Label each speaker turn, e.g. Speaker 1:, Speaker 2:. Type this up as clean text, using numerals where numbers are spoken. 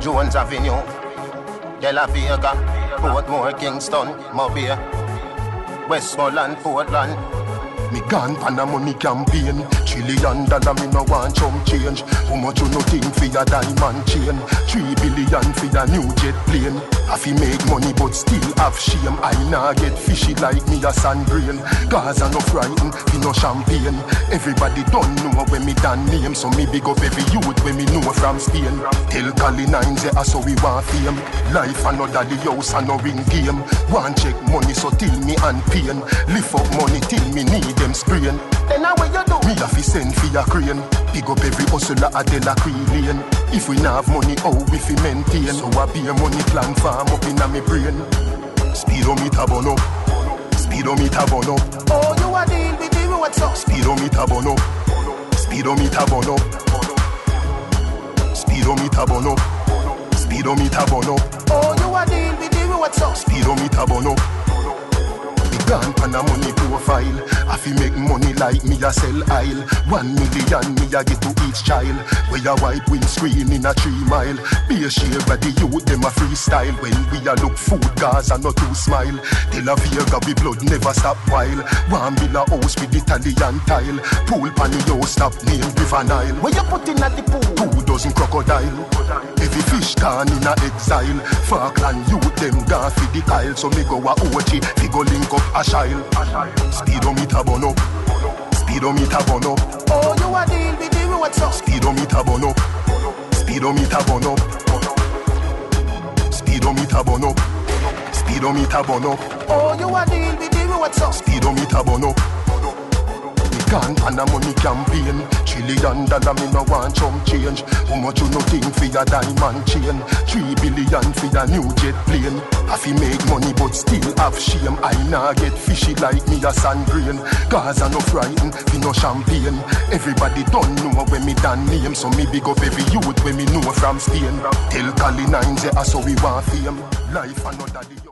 Speaker 1: Jones Avenue, De La Vega, Portmore, Kingston, Mobile, Westmoreland, Portland.
Speaker 2: Me gone pan a money campaign. $1 trillion me no want chump change. How much you no think for your diamond chain? 3 billion for your new jet plane. I fi make money but still have shame. I nah get fishy like me a sand grain. Gaza no frighten, fi no champagne. Everybody don't know when me done name. So me big up every youth when me know from Spain. Tell Cali 9 say so we want fame. Life another the house and no ring game. Want check money so till me and pain. Lift up money till me need them sprain.
Speaker 1: Then now what you do?
Speaker 2: Me have to send for your crane. Pick up every hustler at De La Lane. If we not have money, how we fi maintain? So I be a money plan farm up inna me brain. Speedometer burn up, speedometer burn up.
Speaker 1: Oh, you a deal with the what's up?
Speaker 2: Speedometer burn up, speedometer burn up. Speedometer burn up, speedometer burn up.
Speaker 1: Oh, you a deal with the what's up?
Speaker 2: Speedometer burn up. Gone pan a money profile. I fi make money like me a sell aisle. 1 million me a get to each child. We a wipe windscreen in a 3 mile. Be a share by the youth them a freestyle. When we a look food Gaza not too smile. De La Vega we blood never stop while. 1 villa house with Italian tile. Pool pan the house stop named River Nile.
Speaker 1: Where you put in at the pool?
Speaker 2: 2 dozen crocodile. Every fish gone in a exile. Falkland youth them gone for the Kyle. So me go a OT, we go link up a child. Speedometer burn up, speedometer burn up.
Speaker 1: Oh, you a deal with the what's up?
Speaker 2: Speedometer burn up, speedometer burn up. Speedometer burn up, speedometer burn up.
Speaker 1: Oh, you a deal with the what's up?
Speaker 2: Speedometer burn up. Gone pan a money campaign. $1 trillion me no want chump change. How much you no think for your diamond chain? 3 billion for your new jet plane. I fi make money but still have shame. I nah get fishy like me a sand grain. Gaza no frighten, fi no champagne. Everybody don't know when me done name. So me big up every youth when me know from Spain. Tell Cali 9 say so we want fame. Life another day.